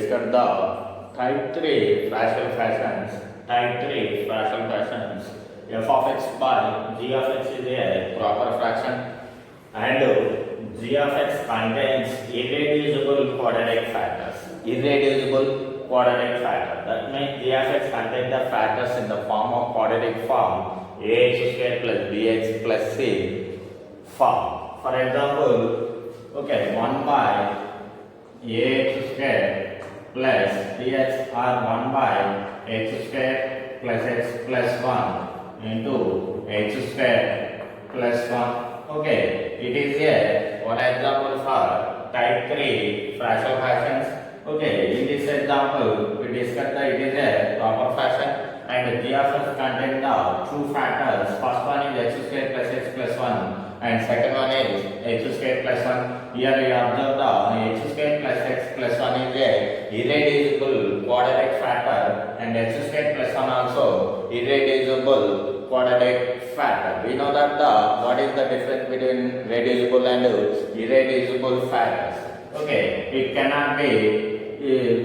discuss the type 3 fractional fractions. Type 3 fractional fractions. F of x by g of x is a proper fraction and g of x contains irreducible quadratic factors. Irreducible quadratic factor. That means g of x contains the factors in the form of quadratic form ax square plus bx plus c form. For example, okay, 1 by ax square plus dx or 1 by x square plus x plus 1 into x square plus 1. Okay, it is a one example for type 3 fractional fractions. Okay, in this example we discussed that it is a proper fraction and g of x contains the two factors. First one is x square plus x plus 1 and second one is x square plus 1. Here we observe the x square plus x plus 1 is a irreducible quadratic factor and x square plus 1 also irreducible quadratic factor. We know that what is the difference between reducible and irreducible factors. Okay, it cannot be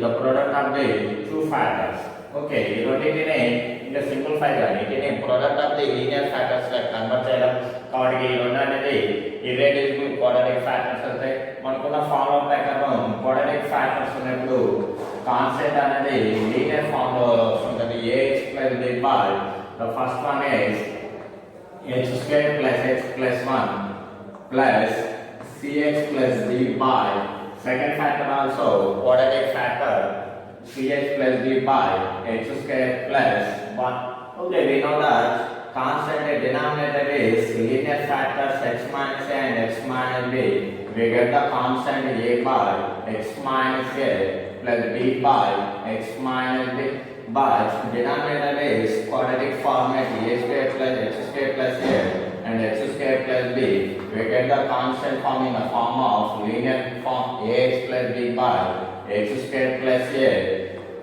the product of the two factors. Okay, you wrote it in a simplified way. It is a product of the linear factors like convert చేయడం కాబట్టి ఈ రెండు అనేది irreducible quadratic factors అవుతాయి. మనకున్న formula ప్రకారం quadratic factors ఉన్నప్పుడు constant అనేది లీనియర్ ఫామ్ లో వస్తుంది. ax plus b by the first one is x square plus x plus 1 plus cx plus d by second factor also quadratic factor cx plus d by x square plus 1. Okay, we know that constant denominator is linear factors x minus a and x minus b. We get the constant a by x minus a plus b by x minus b. But denominator is quadratic format a square plus x square plus a and x square plus b. We get the constant form in the form of linear form ax plus b by x square plus a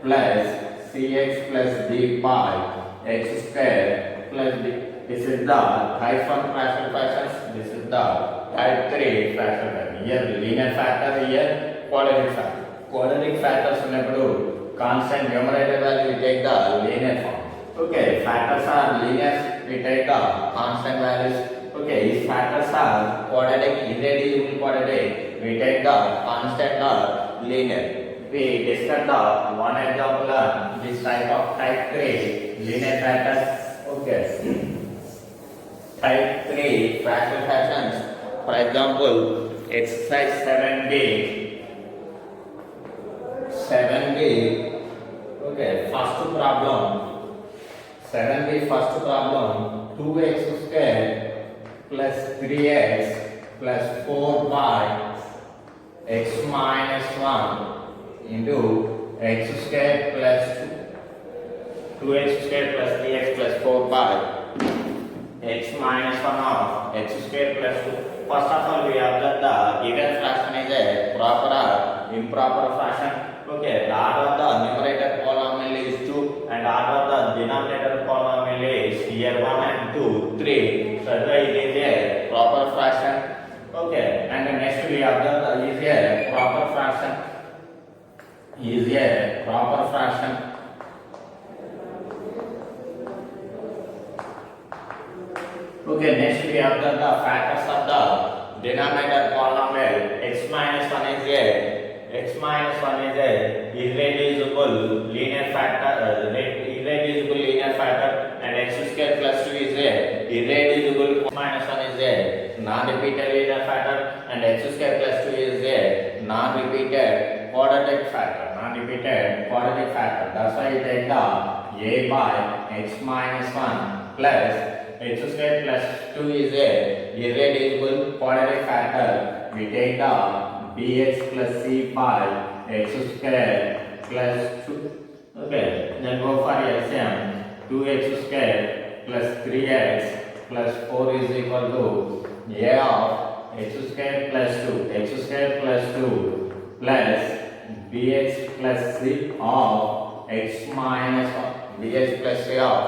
plus cx plus d by x square plus b. This is the type 1 fractional fractions. This is the type 3 fractional fraction. Here linear factor, here quadratic factor. Quadratic factors ఉన్నప్పుడు constant numerator value we take the linear form. Okay, factors are linear, we take the constant values. Okay, if factors are quadratic, irreducible quadratic, we take the constant or linear. We discuss the one example on this type of type 3 linear factors. Okay, type 3 fractional fractions. For example, exercise 7b. 7b. Okay, first problem. 7b first problem. 2x square plus 3x plus 4 by x minus 1 into x square plus 2x square plus 3x plus 4 by x minus 1 of x square plus 2. First of all, we observe the given fraction is a proper or improper fraction. Okay, the order of the numerator polynomial is 2 and order of the denominator polynomial is here 1 and 2, 3. So it is a proper fraction. Okay, and next we observe the is a proper fraction. Is a proper fraction. Okay, next we observe the factors of the denominator polynomial. X minus 1 is a irreducible linear factor, irreducible linear factor, and x square plus 2 is a irreducible minus 1 is a non-repeated linear factor, and x square plus 2 is a non-repeated quadratic factor. Non-repeated quadratic factor. That's why we take the a by x minus 1 plus x square plus 2 is a irreducible quadratic factor. We take the bx plus c by x square plus 2. Okay, then go for LCM. 2x square plus 3x plus 4 is equal to a of x square plus 2. X square plus 2 plus bx plus c of x minus 1. bx plus c of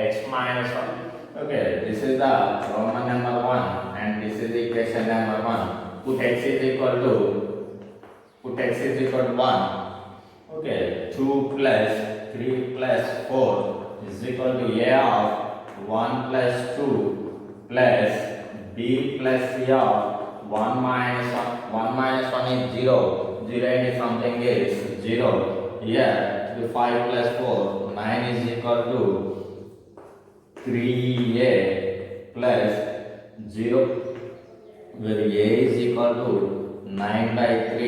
x minus 1. Okay, this is the Roman number 1 and this is the equation number 1. Put x is equal to 1. Okay, 2 plus 3 plus 4 is equal to a of 1 plus 2 plus b plus c of 1 minus 1. 1 minus 1 is 0. 0 into something is 0. Here, 5 plus 4, 9 is equal to 3a plus 0, where a is equal to 9 by 3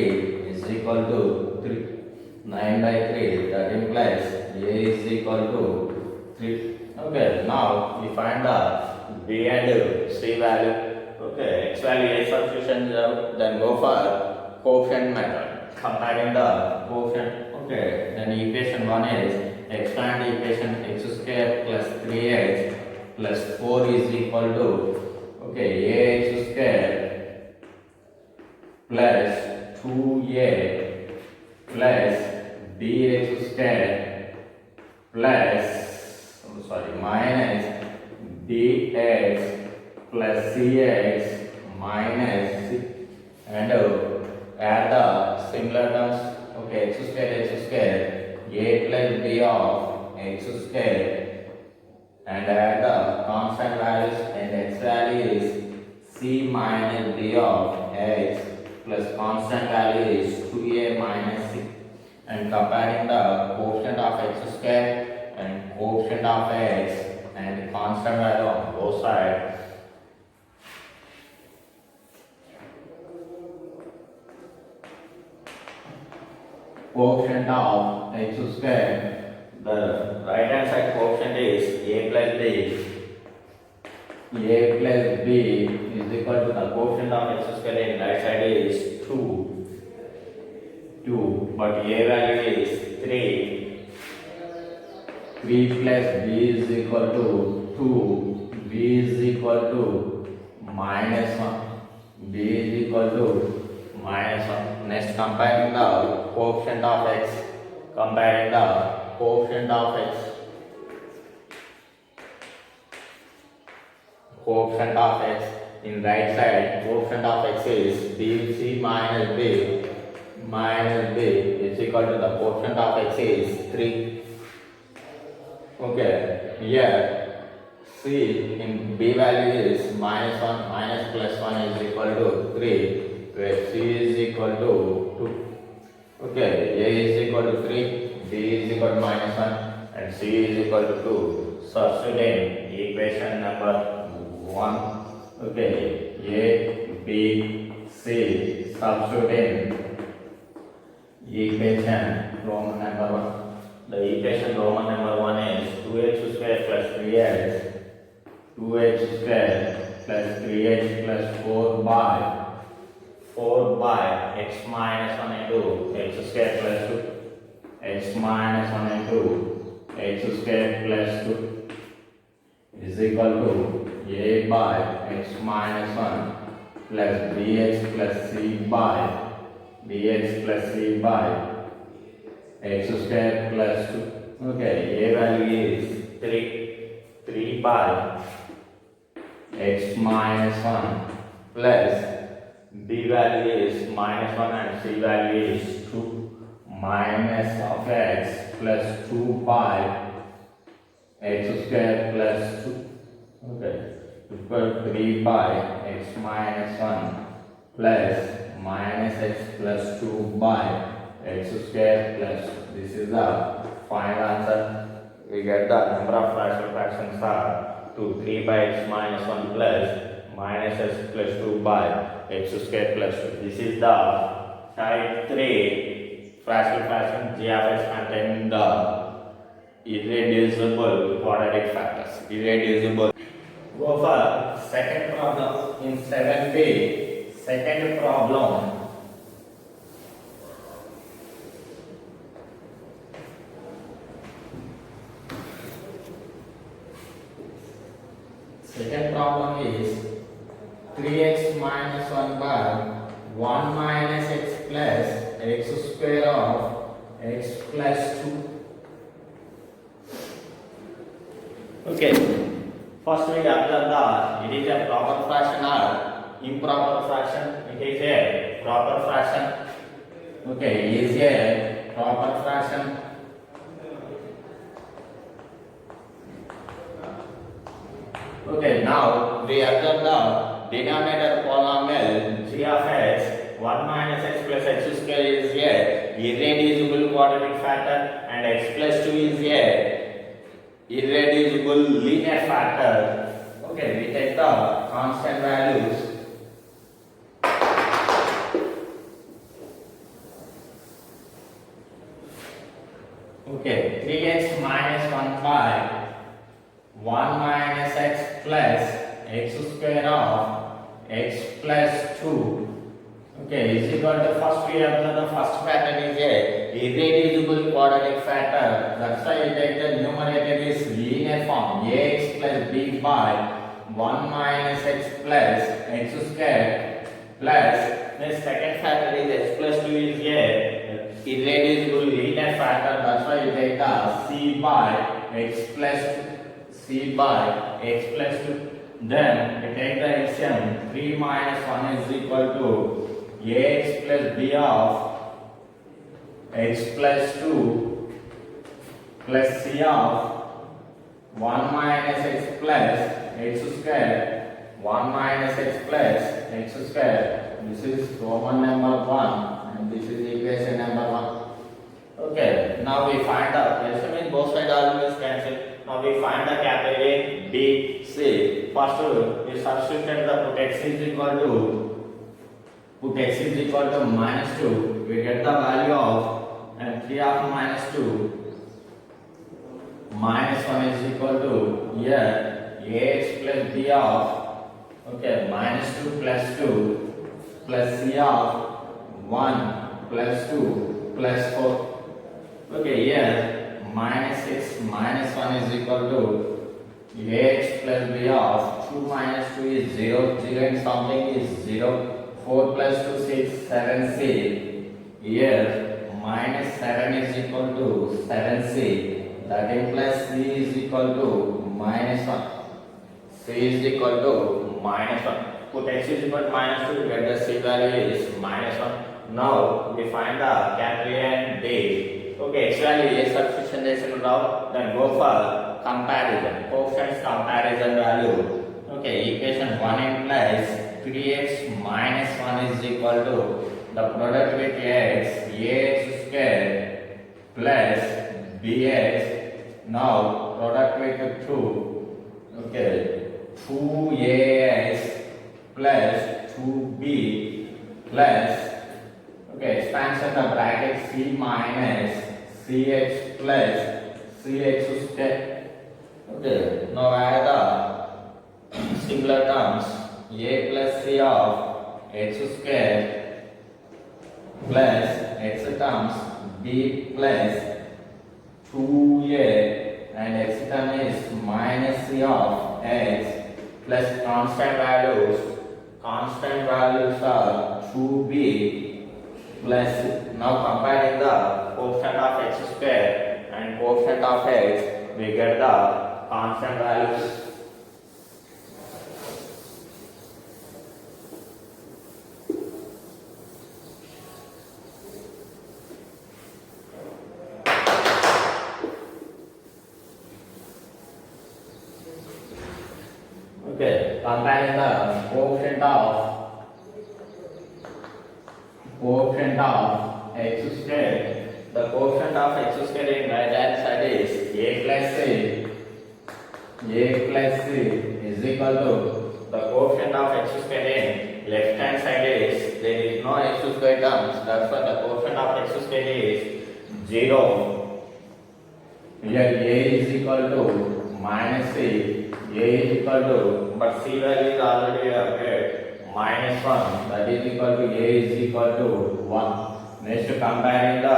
is equal to 3. 9 by 3, that implies a is equal to 3. Okay, now we find the b and c value. Okay, x value a substitution, then go for quotient method, comparing the quotient. Okay, then equation 1 is expand equation x square plus 3x plus 4 is equal to, okay, ax square plus 2a plus bx square plus, minus bx plus cx minus c, and add the similar terms. Okay, x square a plus b of x square, and add the constant values, and x value is c minus b of x plus constant value is 2a minus c, and comparing the quotient of x square and quotient of x and constant value on both sides. Quotient of x square, the right hand side quotient is a plus b. A plus b is equal to the quotient of x square in right side is 2. 2, but a value is 3. 3 plus b is equal to 2. b is equal to minus 1. b is equal to minus 1. Next, comparing the quotient of x. Comparing the quotient of x. Quotient of x in right side, quotient of x is bc minus b is equal to the quotient of x is 3. Okay, here c in b value is minus 1 minus plus 1 is equal to 3, where c is equal to 2. Okay, a is equal to 3, b is equal to minus 1, and c is equal to 2. Substitute in equation number 1. Okay, a, b, c, substitute in equation Roman number 1. The equation Roman number 1 is 2x square plus 3x, 2x square plus 3x plus 4 by x minus 1 into x square plus 2, x minus 1 into x square plus 2 is equal to a by x minus 1 plus bx plus c by x square plus 2. Okay, a value is 3 by x minus 1 plus b value is minus 1 and c value is 2 minus of x plus 2 by x square plus 2. Okay, equal to 3 by x minus 1 plus minus x plus 2 by x square plus 2. This is the final answer. We get the number of rational fractions are 2, 3 by x minus 1 plus minus x plus 2 by x square plus 2. This is the type 3 rational fraction g of x containing the irreducible quadratic factors. Irreducible. Go for second problem in 7b. Second problem. Second problem is 3x minus 1 by 1 minus x plus x square of x plus 2. Okay, first we observe that it is a proper fraction or improper fraction. It is a proper fraction. Okay, it is a proper fraction. Okay, now we observe the denominator polynomial g of x 1 minus x plus x square is a irreducible quadratic factor and x plus 2 is a irreducible linear factor. Okay, we take the constant values. Okay, 3x minus 1 by 1 minus x plus x square of x plus 2. Okay, is equal to first we observe the first pattern is a irreducible quadratic factor. That's why you take the numerator is linear form ax plus b by 1 minus x plus x square plus the second factor is x plus 2 is a irreducible linear factor. That's why you take the c by x plus 2. Then we take the LCM 3 minus 1 is equal to ax plus b of x plus 2 plus c of 1 minus x plus x square 1 minus x plus x square. This is Roman number 1 and this is equation number 1. Okay, now we find out LCM means both sides always cancel. Now we find the capital A, B, C. First we substitute the put x is equal to minus 2. We get the value of 3 of minus 2 minus 1 is equal to here ax plus b of minus 2 plus 2 plus c of 1 plus 2 plus 4. Okay, here minus 6 minus 1 is equal to ax plus b of 2 minus 2 is 0, 0 and something is 0. 4 plus 2 6 7c. Here minus 7 is equal to 7c. That implies c is equal to minus 1. C is equal to minus 1. Put x is equal to minus 2, get the c value is minus 1. Now we find the capital A and B. Okay, x value A substitution now, then go for comparison. Coefficients comparison value. Okay, equation 1 implies 3x minus 1 is equal to the product with x, ax square plus bx. Now product with 2. Okay, 2ax plus 2b plus expansion the bracket c minus cx plus cx square. Okay, now add the similar terms a plus c of x square plus x terms b plus 2a and x term is minus c of x plus constant values. Constant values are 2b plus, now comparing the coefficient of x square and coefficient of x, we get the constant values. Okay, comparing the coefficient of x square. The coefficient of x square in right hand side is a plus c. A plus c is equal to the coefficient of x square in left hand side is there is no x square terms. That's why the coefficient of x square is 0. Here a is equal to minus c. A is equal to, but c value is already appeared, minus 1, that is equal to a is equal to 1. Next comparing the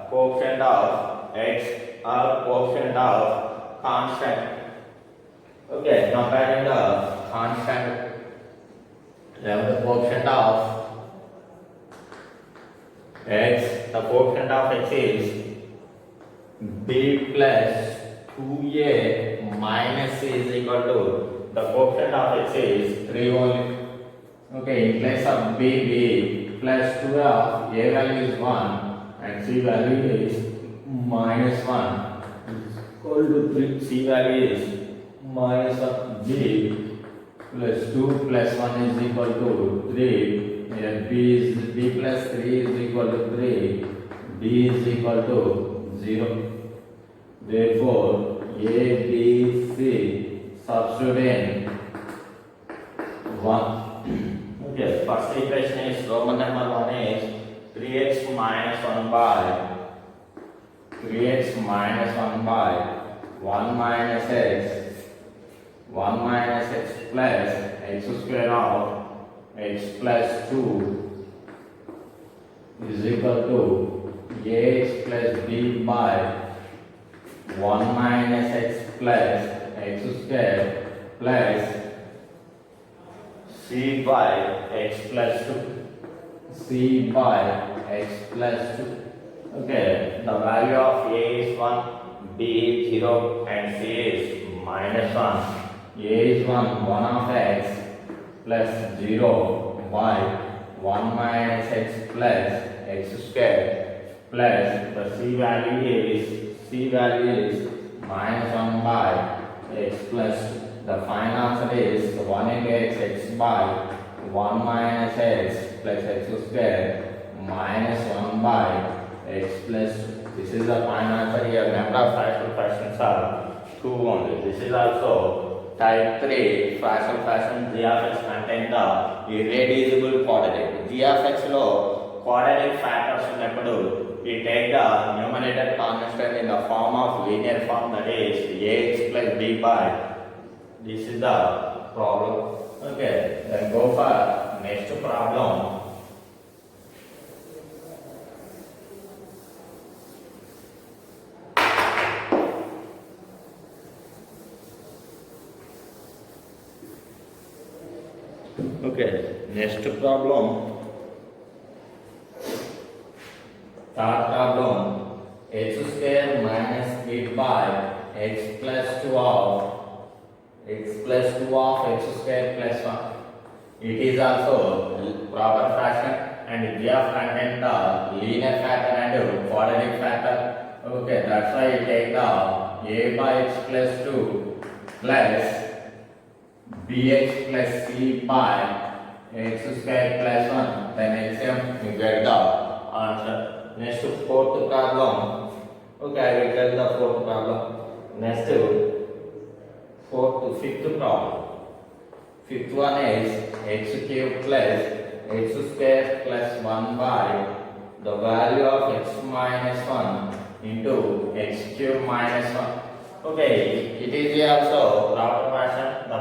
coefficient of x or coefficient of constant. Okay, comparing the constant, the coefficient of x, the coefficient of x is b plus 2a minus c is equal to the coefficient of x is 3 only. Okay, in place of b plus 2 of a value is 1 and c value is minus 1 is equal to 3. C value is minus 1 b plus 2 plus 1 is equal to 3. Here b plus 3 is equal to 3. D is equal to 0. Therefore, A, B, C substitute in 1. Okay, first equation is Roman number 1 is 3x minus 1 by 1 minus x plus x square of x plus 2 is equal to ax plus b by 1 minus x plus x square plus c by x plus 2. C by x plus 2. Okay, the value of a is 1, b is 0 and c is minus 1. A is 1 of x plus 0 by 1 minus x plus x square plus the c value is minus 1 by x plus 2. The final answer is 1 into x by 1 minus x plus x square minus 1 by x plus 2. This is the final answer here. Number of fractional fractions are 2 only. This is also type 3 fractional fraction. G of x contain the irreducible quadratic. G of x లో quadratic factors ఉన్నప్పుడు we take the numerator constant in the form of linear form, that is ax plus b by. This is the problem. Okay, then go for next problem. Okay, next problem. Third problem. X square minus 8 by x plus 2 of x square plus 1. It is also proper fraction and g of contain the linear factor and quadratic factor. Okay, that's why you take the a by x plus 2 plus bx plus c by x square plus 1. Then LCM you get the answer. Next fourth problem. Okay, I will tell the fourth problem. Next fifth problem. Fifth one is x cube plus x square plus 1 by the value of x minus 1 into x cube minus 1. Okay, it is also proper fraction. The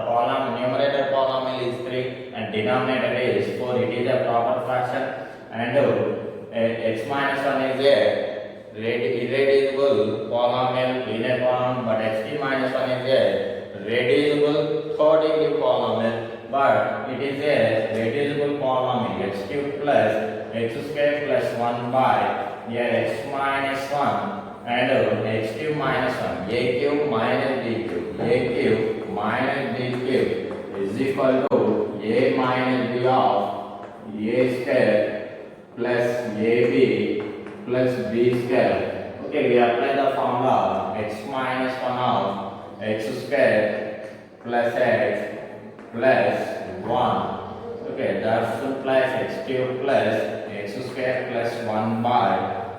numerator polynomial is 3 and denominator is 4. It is a proper fraction and x minus 1 is a irreducible polynomial, linear polynomial, but x cube minus 1 is a reducible third degree polynomial, but it is a reducible polynomial. X cube plus x square plus 1 by x minus 1 and x cube minus 1, a cube minus b cube, a cube minus b cube is equal to a minus b of a square plus ab plus b square. Okay, we apply the formula x minus 1 of x square plus x plus 1. Okay, that implies x cube plus x square plus 1 by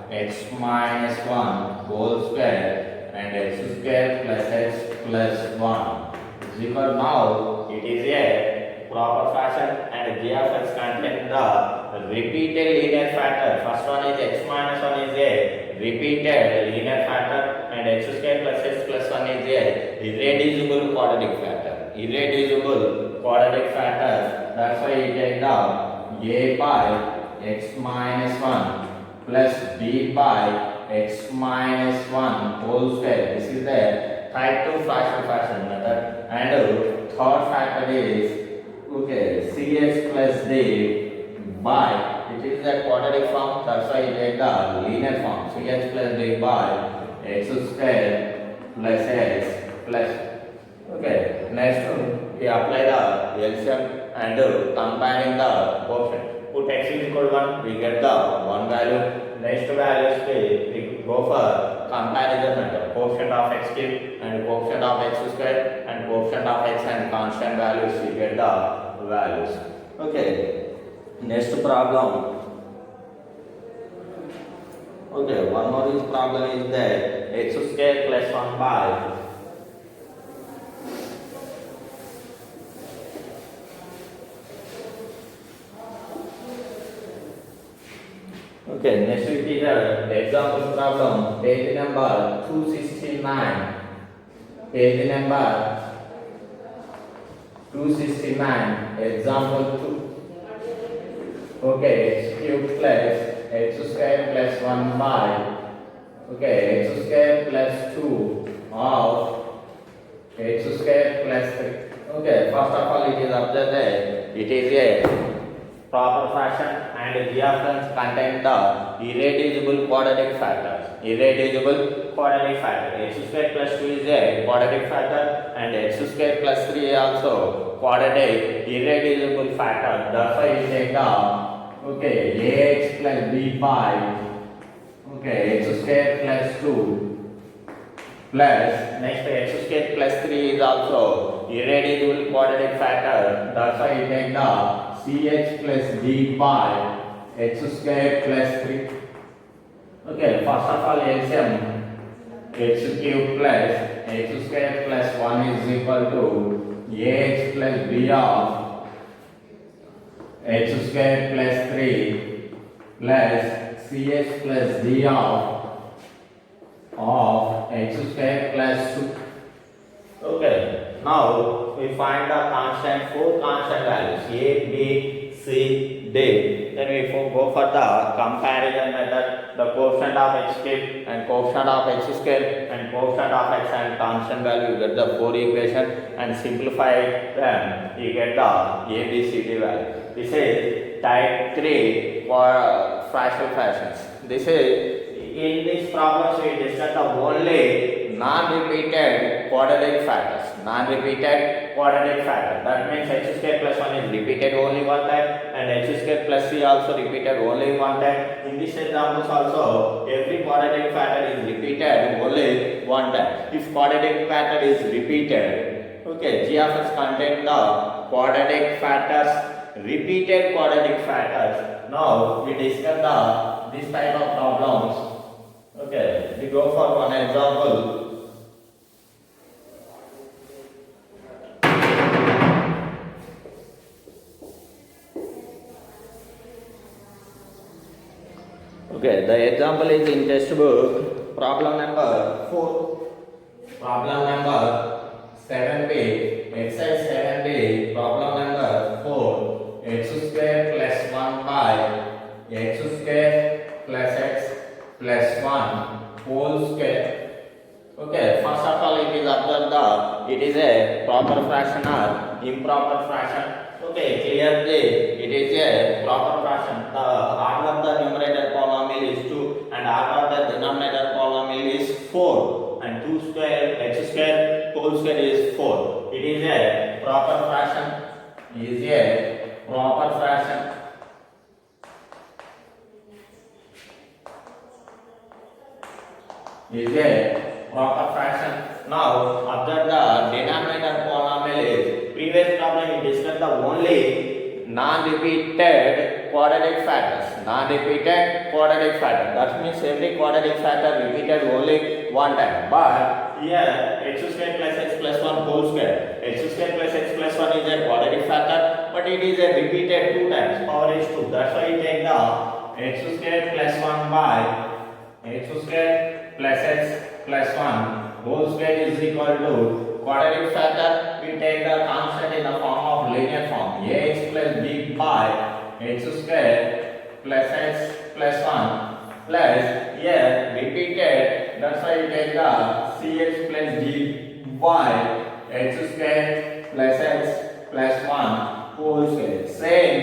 x minus 1 whole square and x square plus x plus 1 is equal. Now it is a proper fraction and g of x contain the repeated linear factor. First one is x minus 1 is a repeated linear factor and x square plus x plus 1 is a irreducible quadratic factor. That's why you take down a by x minus 1 plus b by x minus 1 whole square. This is the type 2 fractional fraction method. And third factor is cx plus d by, it is the quadratic form, that's why you take the linear form, cx plus d by x square plus x plus. Okay, next we apply the LCM and combining the quotient. Put x is equal to 1, we get the 1 value. Next values we go for comparison method, quotient of x cube and quotient of x square. and coefficient of x and constant values, we get the values. Okay, next problem. Okay, one more is problem is that x square plus 1 by okay, next week is the example problem, page number 269. Page number 269, example 2. Okay, x cube plus x square plus 1 by okay, x square plus 2 of x square plus 3. Okay, first of all, it is observed that it is a proper fraction and g of x contain the irreducible quadratic factors. Irreducible quadratic factor. X square plus 2 is a quadratic factor and x square plus 3 also quadratic irreducible factor. That's why you take the okay, ax plus b by okay, x square plus 2 plus next x square plus 3 is also irreducible quadratic factor. That's why you take the ch plus d by x square plus 3. Okay, first of all, LCM x cube plus x square plus 1 is equal to ax plus b of x square plus 3 plus ch plus d of x square plus 2. Okay, now we find the constant, 4 constant values a, b, c, d. Then we go for the comparison method, the coefficient of x cube and coefficient of x square and coefficient of x and constant value. You get the 4 equation and simplify them. You get the a, b, c, d value. This is type 3 for fractional fractions. This is in these problems we discuss the only non-repeated quadratic factors. Non-repeated quadratic factor. That means x square plus 1 is repeated only one time and x square plus 3 also repeated only one time. In these examples also every quadratic factor is repeated only one time. If quadratic factor is repeated, okay, g of x contain the quadratic factors, repeated quadratic factors. Now we discuss this type of problems. Okay, we go for one example. Okay, the example is in textbook, problem number 4. Problem number 7b, exercise 7b, problem number 4, x square plus 1 by x square plus x plus 1 whole square. Okay, first of all, it is observed that it is a proper fraction or improper fraction. Okay, clearly it is a proper fraction. The order of the numerator polynomial is 2 and order of the denominator polynomial is 4 and 2 square x square whole square is 4. It is a proper fraction. Is a proper fraction. Is a proper fraction. Now observe the denominator polynomial is previous problem we discussed the only non-repeated quadratic factors. Non-repeated quadratic factor. That means every quadratic factor repeated only one time. But here x square plus x plus 1 whole square. X square plus x plus 1 is a quadratic factor, but it is a repeated 2 times. Power is 2. That's why you take the x square plus 1 by x square plus x plus 1 whole square is equal to quadratic factor. We take the constant in the form of linear form. Ax plus b by x square plus x plus 1 plus here repeated. That's why you take the ch plus d by x square plus x plus 1 whole square. Same,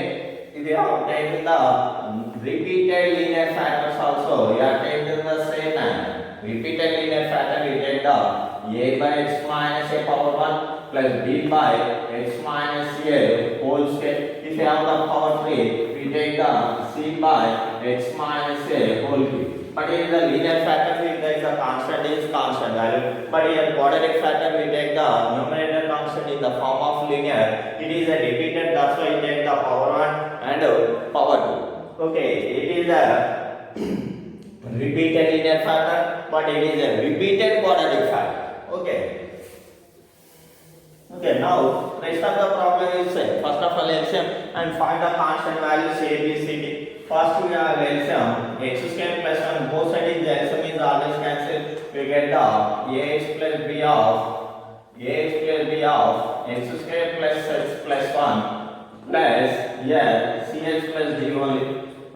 if you have taken the repeated linear factors also, you have taken the same manner. Repeated linear factor, we take the a by x minus a power 1 plus b by x minus a whole square. If you have the power 3, we take the c by x minus a whole cube. But in the linear factor we take the constant is constant value. But in quadratic factor we take the numerator constant in the form of linear. It is a repeated, that's why we take the power 1 and power 2. Okay, it is a repeated linear factor, but it is a repeated quadratic factor. Okay. Okay, now rest of the problem is same. First of all, LCM and find the constant values A, B, C, D. First we have LCM x square plus 1. Both sides the LCM is always cancelled. We get the ax plus b of x square plus x plus 1 plus ch plus d only.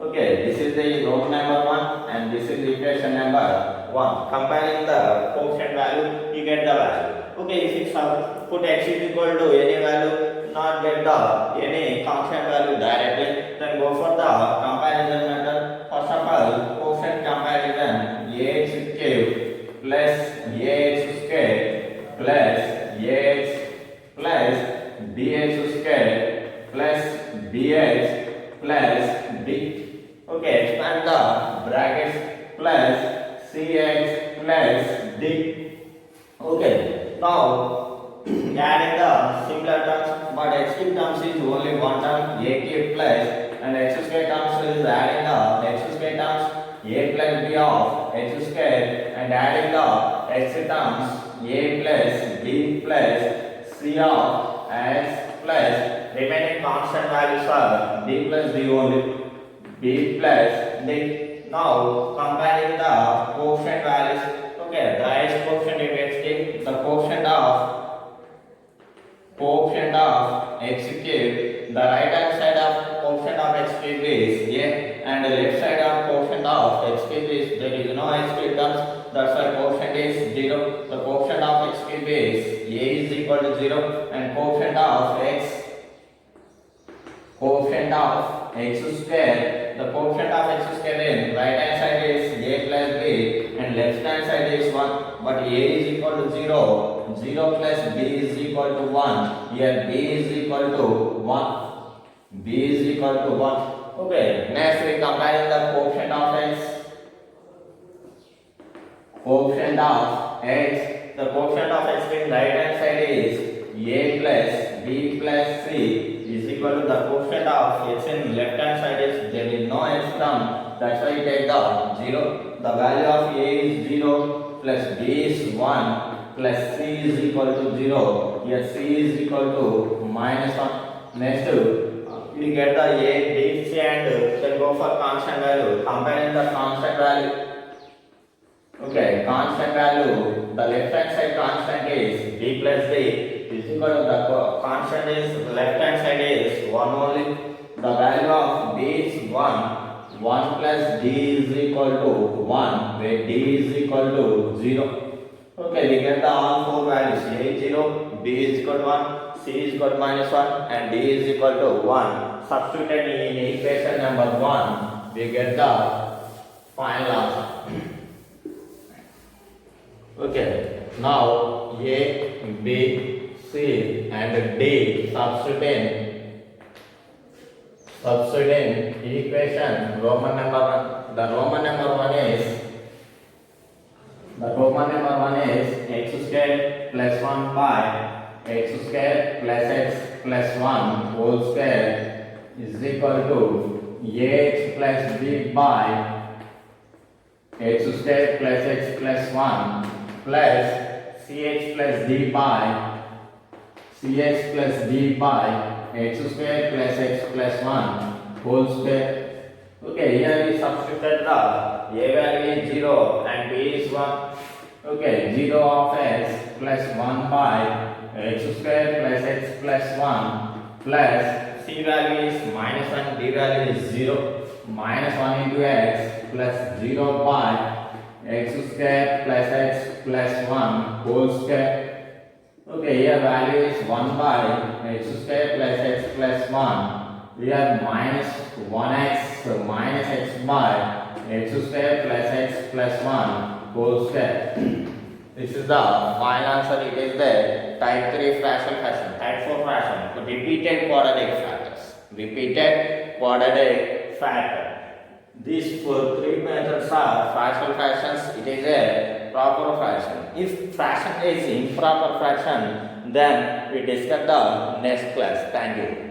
Okay, this is the row number 1 and this is equation number 1. Comparing the coefficient value, you get the value. Okay, if you put x is equal to any value, not get the any constant value directly, then go for the comparison method. First of all, coefficient comparison, ax cube plus ax square plus ax plus bx square plus bx plus b. Okay, expand the brackets plus cx plus d. Okay, now adding the similar terms, but x cube terms is only one term, a cube plus, and x square terms is adding the x square terms, a plus b of x square, and adding the x terms, a plus b plus c of x plus, remaining constant values are b plus d only, b plus d. Now comparing the coefficient values. Okay, the highest coefficient in x cube, the coefficient of x cube, the right hand side of coefficient of x cube is a, and the left side of coefficient of x cube is, there is no x cube terms, that's why coefficient is 0. The coefficient of x cube is a is equal to 0, and coefficient of x square, the coefficient of x square in right hand side is a plus b and left hand side is 1, but a is equal to 0, 0 plus b is equal to 1, here b is equal to 1, b is equal to 1. Okay, next we comparing the coefficient of x, the coefficient of x in right hand side is a plus b plus c is equal to the coefficient of x in left hand side is, there is no x term, that's why you take the 0. The value of a is 0 plus b is 1 plus c is equal to 0, here c is equal to minus 1. Next we get the a, b, c and then go for constant value. Comparing the constant value. Okay, constant value, the left hand side constant is b plus d is equal to the constant is left hand side is 1 only. The value of b is 1 plus d is equal to 1, where d is equal to 0. Okay, we get the all four values, a is 0, b is equal to 1, c is equal to minus 1 and d is equal to 1. Substituted in equation number 1, we get the final answer. Okay, now a, b, c and d substitute in equation Roman number 1. The Roman number 1 is x square plus 1 by x square plus x plus 1 whole square is equal to ax plus b by x square plus x plus 1 plus cx plus d by x square plus x plus 1 whole square. Okay, here we substituted the a value is 0 and b is 1. Okay, 0 of x plus 1 by x square plus x plus 1 plus c value is minus 1, d value is 0, minus 1 into x plus 0 by x square plus x plus 1 whole square. Okay, here value is 1 by x square plus x plus 1. We have minus 1x, so minus x by x square plus x plus 1 whole square. This is the final answer. It is the type 3 fractional fashion. Type 4 fashion, repeated quadratic factor. These three methods are fractional fractions. It is a proper fraction. If fraction is improper fraction, then we discuss the next class. Thank you.